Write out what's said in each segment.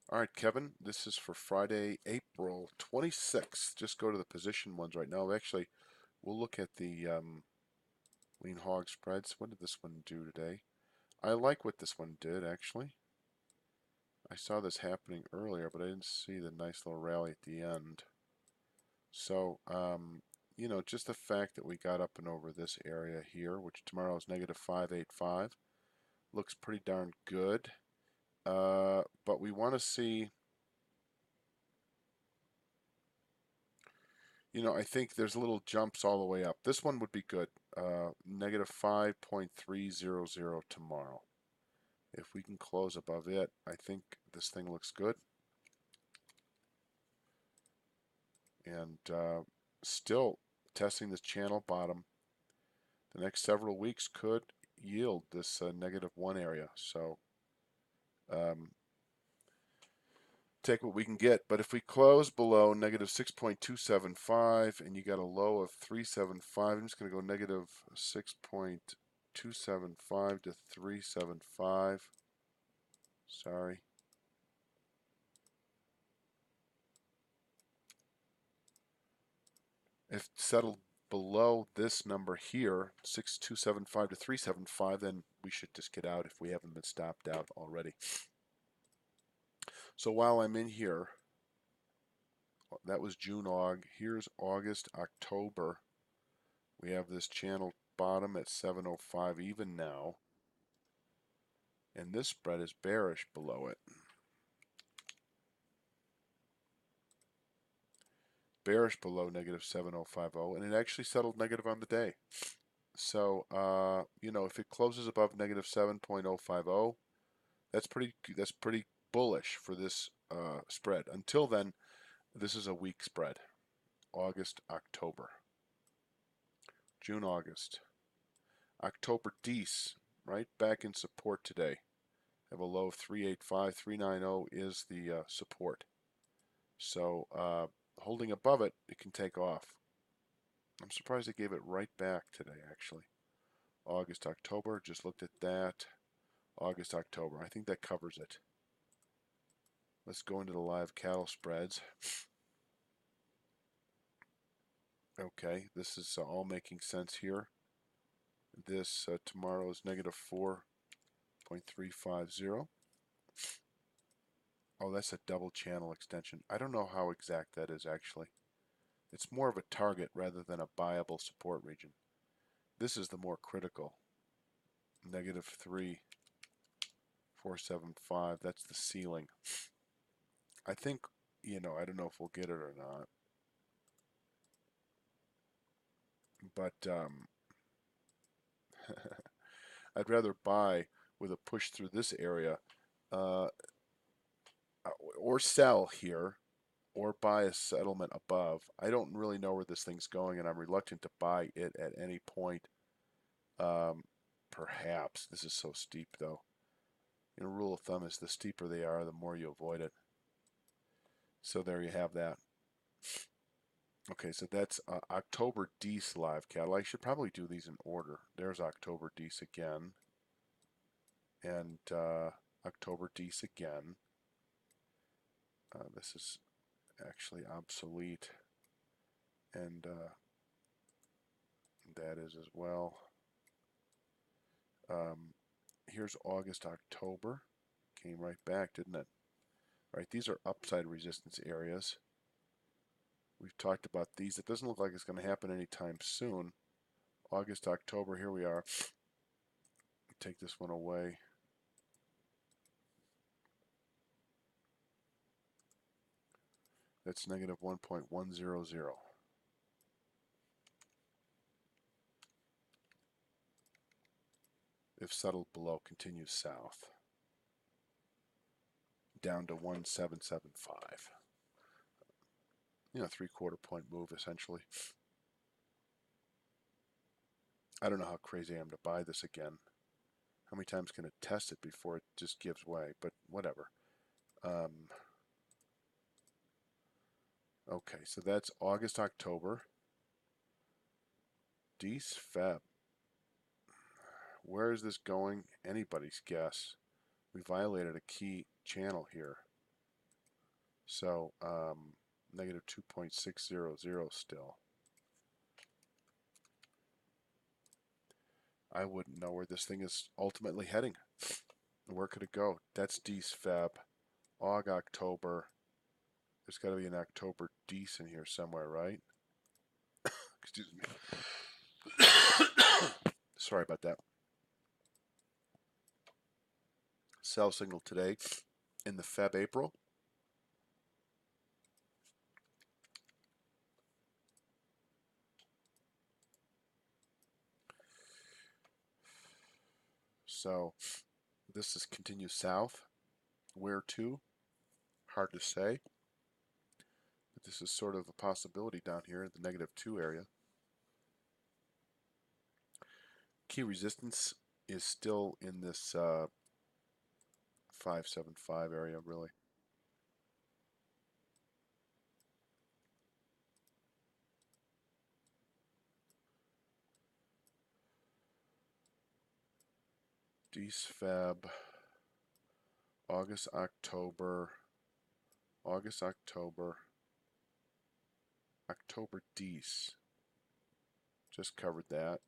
All right, Kevin, this is for Friday, April 26th. Just go to the position ones right now. Actually, we'll look at the lean hog spreads. What did this one do today? I like what this one did, actually. I saw this happening earlier, but I didn't see the nice little rally at the end. So, just the fact that we got up and over this area here, which tomorrow is negative 585, looks pretty darn good. But we want to see. I think there's little jumps all the way up. This one would be good. Negative 5.300 tomorrow. If we can close above it, I think this thing looks good. And still testing this channel bottom. The next several weeks could yield this -1 area. So um, take what we can get. But if we close below negative 6.275 and you got a low of 375, I'm just going to go negative 6.275 to 375. Sorry. If settled below this number here, 6275 to 375, then we should just get out if we haven't been stopped out already. So while I'm in here, that was June, here's August, October. We have this channel bottom at 705 even now, and this spread is bearish below it. Bearish below negative 7050, and it actually settled negative on the day. So, if it closes above negative 7.050, that's pretty bullish for this spread. Until then, this is a weak spread. August, October, June, August, October DC, right back in support today. Have a low of 385, 390 is the support. So holding above it, it can take off. I'm surprised they gave it right back today, actually. August, October, just looked at that. August, October, I think that covers it. Let's go into the live cattle spreads. Okay, this is all making sense here. This tomorrow is negative 4.350. Oh, that's a double channel extension. I don't know how exact that is actually. It's more of a target rather than a buyable support region. This is the more critical. Negative 3.475. That's the ceiling. I think, I don't know if we'll get it or not. But I'd rather buy with a push through this area uh, or sell here or buy a settlement above. I don't really know where this thing's going, and I'm reluctant to buy it at any point. Perhaps. This is so steep, though. Rule of thumb is the steeper they are, the more you avoid it. So there you have that. Okay, so that's October DC live cattle. I should probably do these in order. There's October DC again. And October DC again. This is actually obsolete. And that is as well. Here's August, October. Came right back, didn't it? All right, these are upside resistance areas. We've talked about these. It doesn't look like it's going to happen anytime soon. August, October, here we are. Take this one away. That's negative 1.100. If settled below, continues south. Down to 1775. 3/4 point move essentially. I don't know how crazy I am to buy this again. How many times can it test it before it just gives way? But whatever. Okay, so that's August, October. DC Feb. Where is this going? Anybody's guess. We violated a key channel here. So negative 2.600 still. I wouldn't know where this thing is ultimately heading. Where could it go? That's D's Feb. October. There's got to be an October D's in here somewhere, right? Excuse me. Sorry about that. Sell signal today in the Feb April. So this is continue south. Where to? Hard to say. But this is sort of a possibility down here in the -2 area. Key resistance is still in this 575 area, really. D's Feb, August, October, October D's. Just covered that.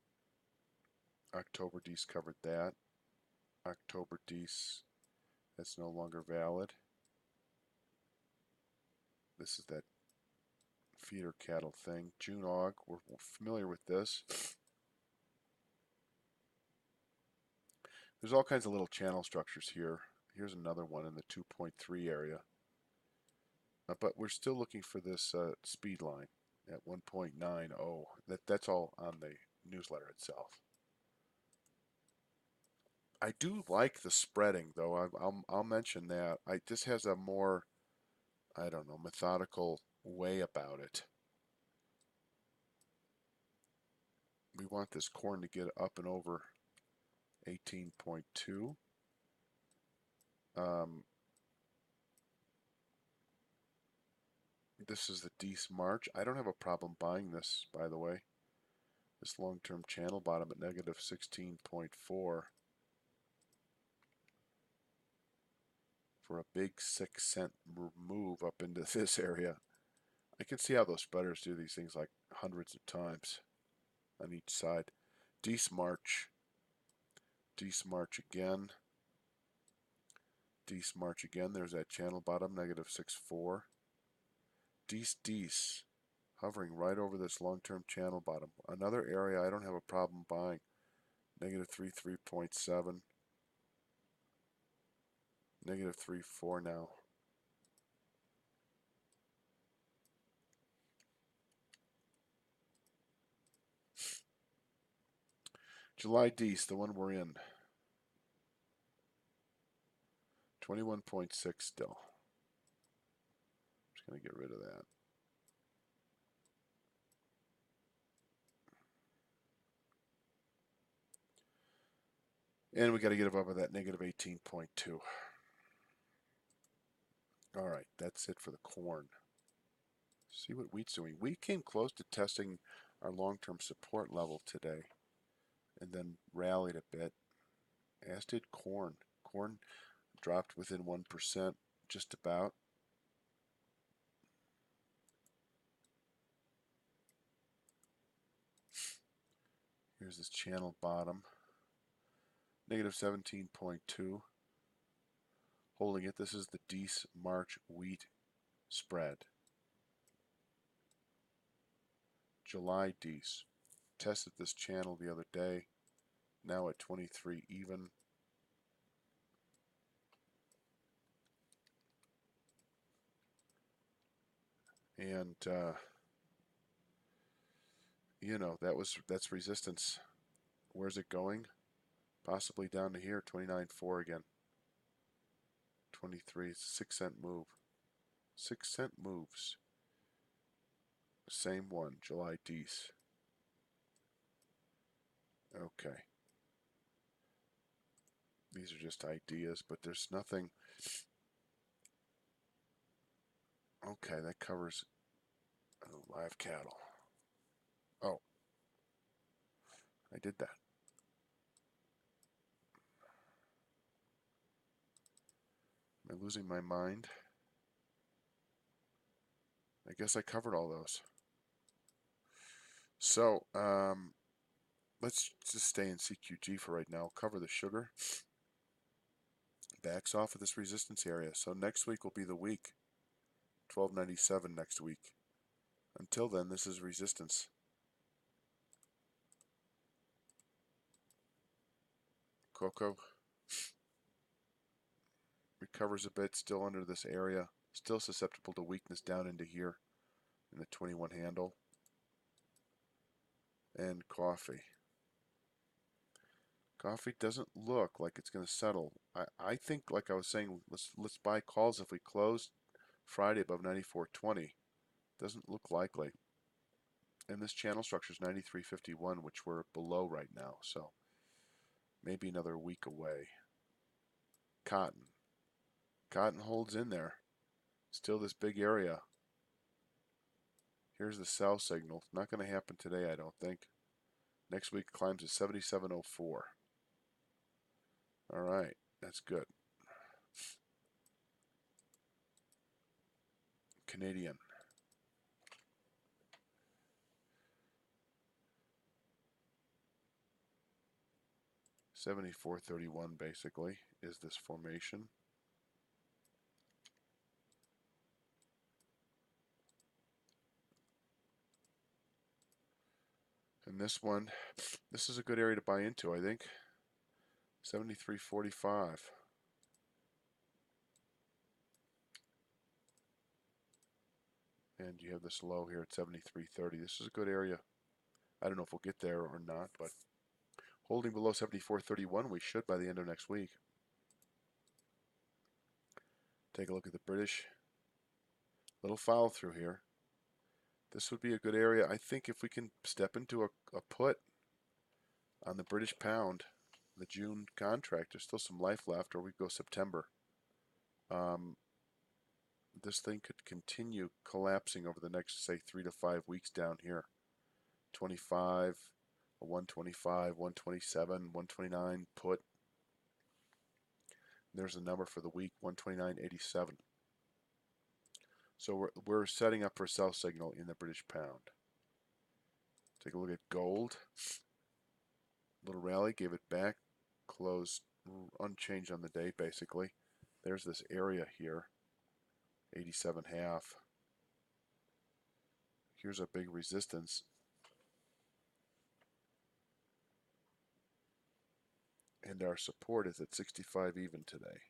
October D's covered that. October D's, that's no longer valid. This is that feeder cattle thing. June Aug, we're familiar with this. There's all kinds of little channel structures here. Here's another one in the 2.3 area. But we're still looking for this speed line at 1.90. That's all on the newsletter itself. I do like the spreading, though. I'll mention that. This has a more, I don't know, methodical way about it. We want this corn to get up and over 18.2. This is the D's March. I don't have a problem buying this, by the way. This long-term channel bottom at negative 16.4 for a big 6-cent move up into this area. I can see how those spreaders do these things like hundreds of times on each side. D's March. D's March again. D's March again. There's that channel bottom, negative 6.4. D's hovering right over this long-term channel bottom. Another area I don't have a problem buying. Negative 3.7. Negative 3.4 now. July D's, the one we're in. 21.6 still. Just going to get rid of that. And we got to get above that negative 18.2. All right, that's it for the corn. See what wheat's doing. Wheat came close to testing our long-term support level today and then rallied a bit, as did corn. Corn dropped within 1% just about. Here's this channel bottom. Negative 17.2. Holding it. This is the D's March wheat spread. July D's. Tested this channel the other day. Now at 23 even. And you know, that's resistance. Where's it going? Possibly down to here, 29.4 again. 23, 6-cent move. 6-cent moves. Same one, July D's. Okay. These are just ideas, but there's nothing. Okay, that covers live cattle. Oh, I did that. Am I losing my mind? I guess I covered all those. So, let's just stay in CQG for right now. I'll cover the sugar. Backs off of this resistance area. So next week will be the week. 1297 next week. Until then, this is resistance. Cocoa recovers a bit, still under this area. Still susceptible to weakness down into here in the 21 handle. And coffee. Coffee doesn't look like it's going to settle. I think, like I was saying, let's buy calls if we close Friday above 94.20. Doesn't look likely. And this channel structure is 93.51, which we're below right now. So maybe another week away. Cotton. Cotton holds in there. Still this big area. Here's the sell signal. Not going to happen today, I don't think. Next week climbs to 77.04. All right, that's good. Canadian. $74.31 basically is this formation. And this one, this is a good area to buy into, I think. 73.45. And you have this low here at 73.30. This is a good area. I don't know if we'll get there or not, but holding below 74.31, we should by the end of next week. Take a look at the British. Little follow through here. This would be a good area. I think if we can step into a put on the British pound, the June contract, there's still some life left, or we go September. This thing could continue collapsing over the next, say, 3 to 5 weeks down here. 25, 125, 127, 129 put. There's a number for the week, 129.87. So we're setting up for a sell signal in the British pound. Take a look at gold. Little rally, gave it back, closed unchanged on the day basically. There's this area here, 87.5. Here's a big resistance. And our support is at 65 even today.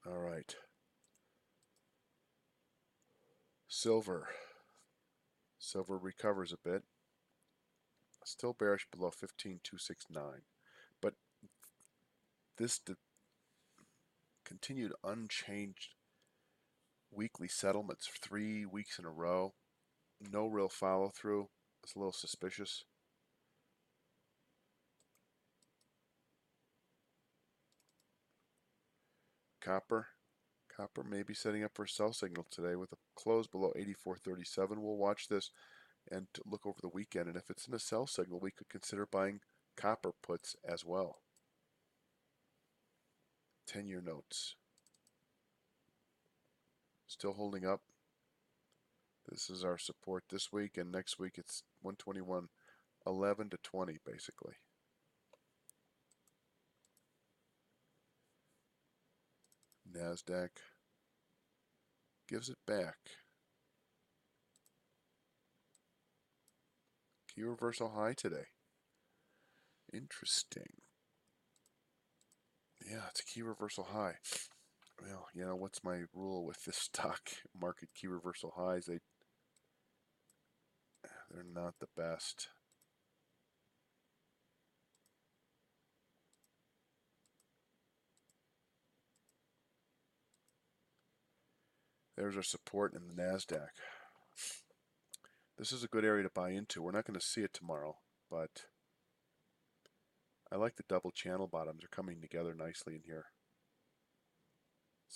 All right. Silver. Silver recovers a bit. Still bearish below 15,269. But this continued unchanged weekly settlements for 3 weeks in a row. No real follow through. It's a little suspicious. Copper. Copper may be setting up for a sell signal today with a close below 84.37. We'll watch this and look over the weekend. And if it's in a sell signal, we could consider buying copper puts as well. 10-year notes. Still holding up. This is our support this week, and next week it's 121.11 to 20 basically. NASDAQ gives it back. Key reversal high today. Interesting. Yeah, it's a key reversal high. Well, you know, what's my rule with this stock market? Key reversal highs, they're not the best. There's our support in the NASDAQ. This is a good area to buy into. We're not going to see it tomorrow, but I like the double channel bottoms. They're coming together nicely in here.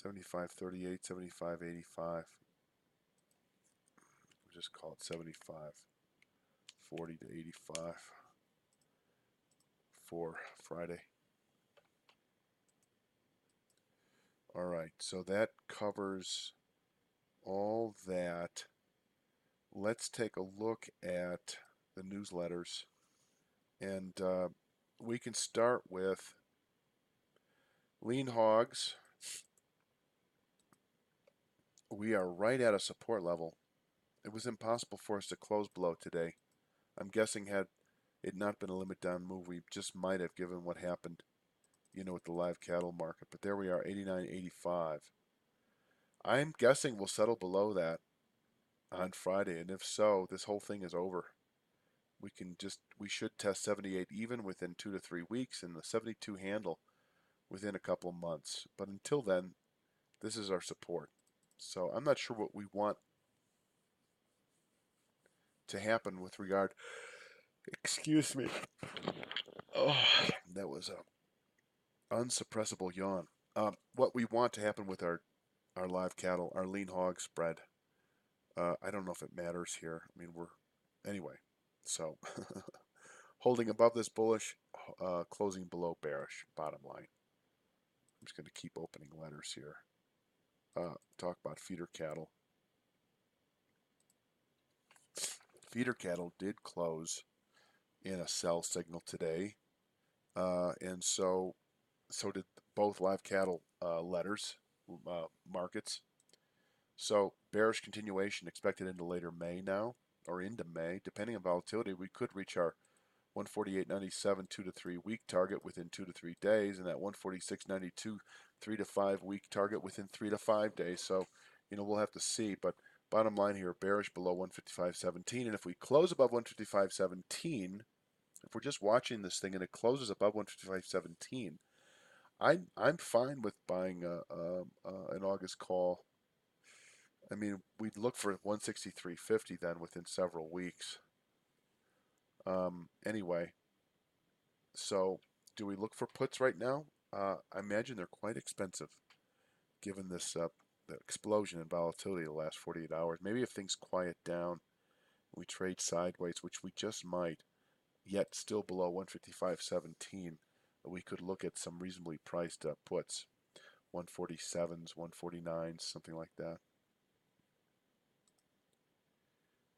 75.38, 75.85. We'll just call it 75.40 to 85 for Friday. All right, so that covers all that. Let's take a look at the newsletters, and we can start with lean hogs. We are right at a support level. It was impossible for us to close below today. I'm guessing had it not been a limit down move, we just might have, given what happened, with the live cattle market. But there we are, 89.85. I'm guessing we'll settle below that on Friday, and if so, this whole thing is over. We should test 78 even within 2 to 3 weeks, and the 72 handle within a couple of months. But until then, this is our support. So I'm not sure what we want to happen with regard. Excuse me. Oh, that was a unsuppressible yawn. What we want to happen with our live cattle, our lean hog spread. I don't know if it matters here. I mean, anyway. So holding above this bullish, closing below bearish. Bottom line. I'm just going to keep opening letters here. Talk about feeder cattle. Feeder cattle did close in a sell signal today, and so did both live cattle letters markets. So bearish continuation expected into later May now, or into May, depending on volatility. We could reach our 148.97 2 to 3 week target within 2 to 3 days, and that 146.92 3 to 5 week target within 3 to 5 days. So, we'll have to see. But bottom line here, bearish below 155.17, and if we close above 155.17, if we're just watching this thing and it closes above 155.17, I'm fine with buying an August call. I mean, we'd look for 163.50 then within several weeks. Anyway, so do we look for puts right now? I imagine they're quite expensive, given this the explosion in volatility the last 48 hours. Maybe if things quiet down, we trade sideways, which we just might, yet still below 155.17, we could look at some reasonably priced puts, 147s, 149s, something like that.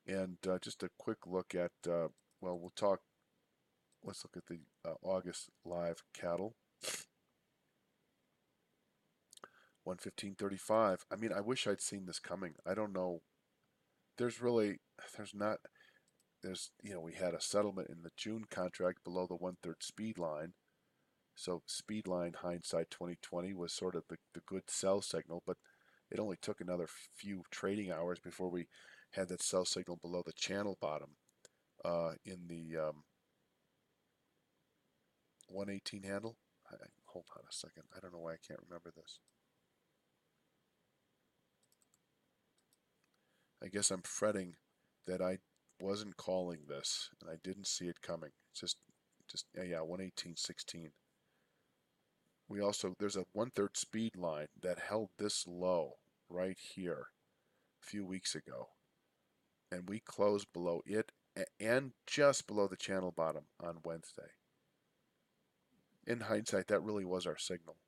And just a quick look at, let's look at the August live cattle. 115.35. I mean, I wish I'd seen this coming. I don't know. We had a settlement in the June contract below the 1/3 speed line. So speed line hindsight 2020 was sort of the good sell signal, but it only took another few trading hours before we had that sell signal below the channel bottom in the 118 handle. Hold on a second. I don't know why I can't remember this. I guess I'm fretting that I wasn't calling this and I didn't see it coming. Yeah, 118.16. There's a 1/3 speed line that held this low right here a few weeks ago, and we closed below it and just below the channel bottom on Wednesday. In hindsight, that really was our signal.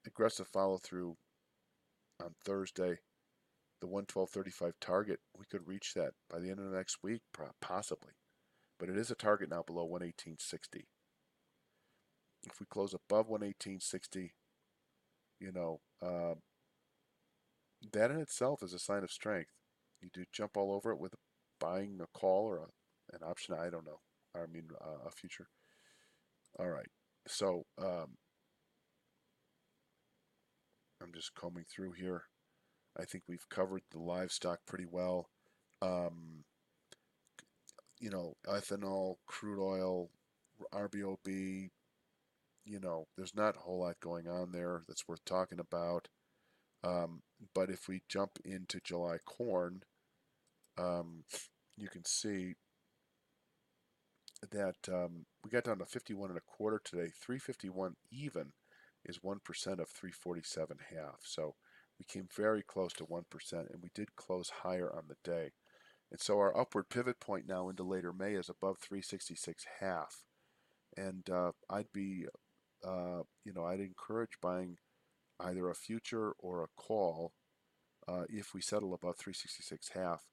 Aggressive follow through on Thursday. The 112.35 target, we could reach that by the end of the next week, possibly. But it is a target now below 118.60. If we close above 118.60, that in itself is a sign of strength. You do jump all over it with buying a call or an option. I don't know. I mean, a future. All right. So I'm just combing through here. I think we've covered the livestock pretty well. Ethanol, crude oil, RBOB, there's not a whole lot going on there that's worth talking about. But if we jump into July corn, you can see that we got down to 51.25 today. 351 even is 1% of 347 half. So we came very close to 1%, and we did close higher on the day. And so our upward pivot point now into later May is above 366 half. And I'd be I'd encourage buying either a future or a call if we settle above 366 half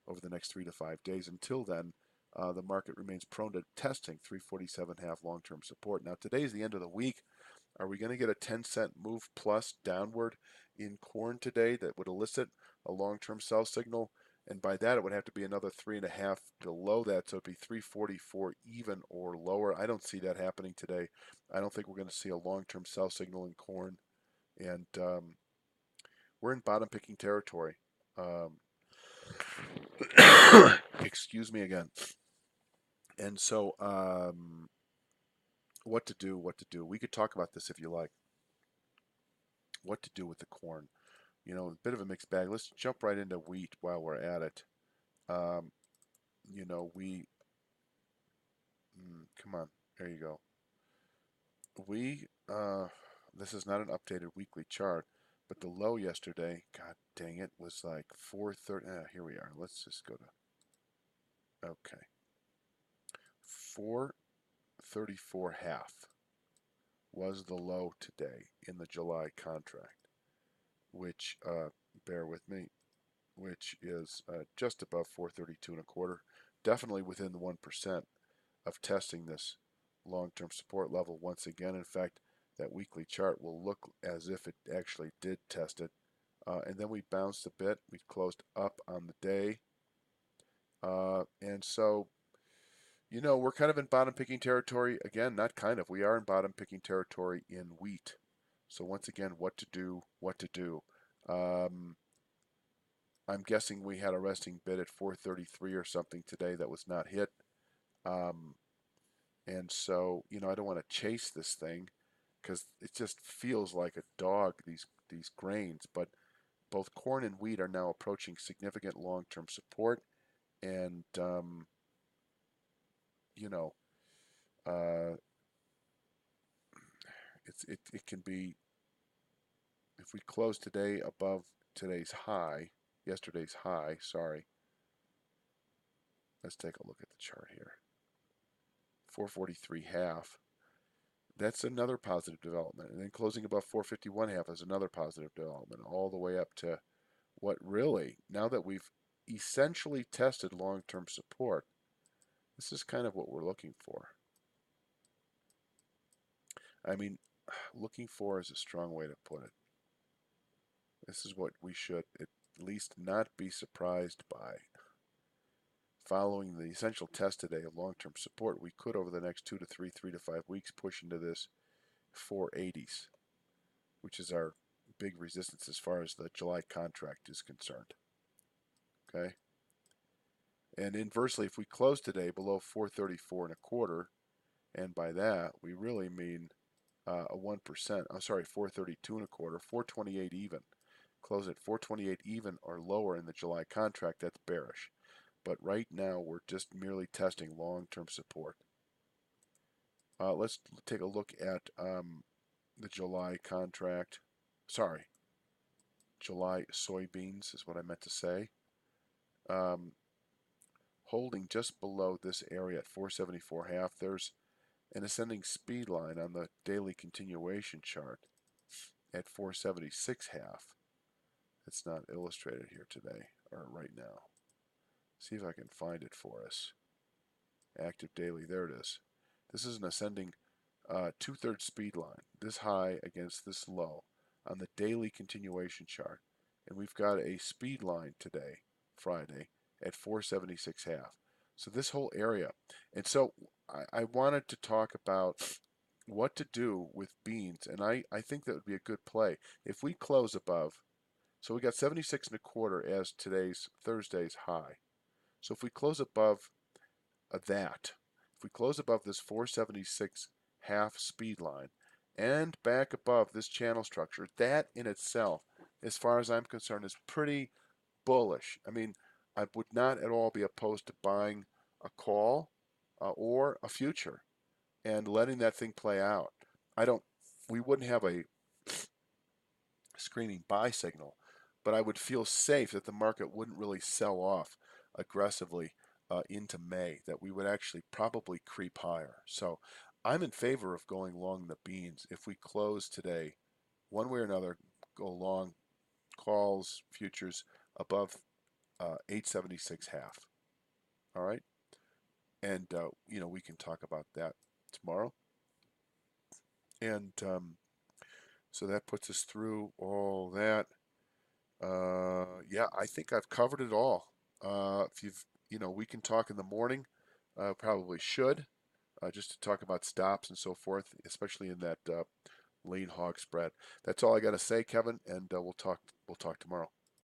over the next 3 to 5 days. Until then, the market remains prone to testing 347 half long-term support. Now, today's the end of the week. Are we going to get a 10-cent move plus downward in corn today that would elicit a long-term sell signal? And by that, it would have to be another 3.5 below that. So it'd be 344 even or lower. I don't see that happening today. I don't think we're going to see a long-term sell signal in corn. And we're in bottom picking territory. Um, excuse me again. And so, what to do? What to do? We could talk about this if you like. What to do with the corn? A bit of a mixed bag. Let's jump right into wheat while we're at it. Um, we come on. There you go. We this is not an updated weekly chart, but the low yesterday, god dang it, was like 430. Here we are. Let's just go to okay. 434 half was the low today in the July contract, which bear with me, which is just above 432 and a quarter, definitely within the 1% of testing this long-term support level once again. In fact, that weekly chart will look as if it actually did test it. And then we bounced a bit. We closed up on the day. And so, we're kind of in bottom picking territory. Again, not kind of. We are in bottom picking territory in wheat. So once again, what to do, what to do. I'm guessing we had a resting bid at 433 or something today that was not hit. And so, I don't want to chase this thing because it just feels like a dog, these grains. But both corn and wheat are now approaching significant long-term support. And, uh, it can be, if we close today above yesterday's high, sorry. Let's take a look at the chart here. 443 half. That's another positive development. And then closing above 451 half is another positive development, all the way up to what really, now that we've essentially tested long-term support, this is kind of what we're looking for. I mean, looking for is a strong way to put it. This is what we should at least not be surprised by. Following the essential test today of long-term support, we could over the next 2 to 3 to 5 weeks push into this 480s, which is our big resistance as far as the July contract is concerned. Okay. And inversely, if we close today below 434 and a quarter, and by that we really mean a 1%. I'm sorry, 432 and a quarter, 428 even. Close at 428 even or lower in the July contract, that's bearish. But right now we're just merely testing long-term support. Let's take a look at the July contract. Sorry, July soybeans is what I meant to say. Holding just below this area at 474 half. There's an ascending speed line on the daily continuation chart at 476 half. It's not illustrated here today or right now. See if I can find it for us. Active daily, there it is. This is an ascending 2/3 speed line. This high against this low on the daily continuation chart. And we've got a speed line today, Friday, at 476 half. So this whole area. And so I wanted to talk about what to do with beans. And I think that would be a good play. If we close above, so we got 76 and a quarter as Thursday's high. So if we close above that, if we close above this 476 half speed line and back above this channel structure, that in itself, as far as I'm concerned, is pretty bullish. I mean, I would not at all be opposed to buying a call or a future and letting that thing play out. We wouldn't have a screaming buy signal, but I would feel safe that the market wouldn't really sell off aggressively into May, that we would actually probably creep higher. So I'm in favor of going long the beans. If we close today, one way or another, go long calls, futures above 876 half. All right. And, we can talk about that tomorrow. And so that puts us through all that. Yeah, I think I've covered it all. If we can talk in the morning. Probably should, just to talk about stops and so forth, especially in that lean hog spread. That's all I got to say, Kevin, and we'll talk. We'll talk tomorrow.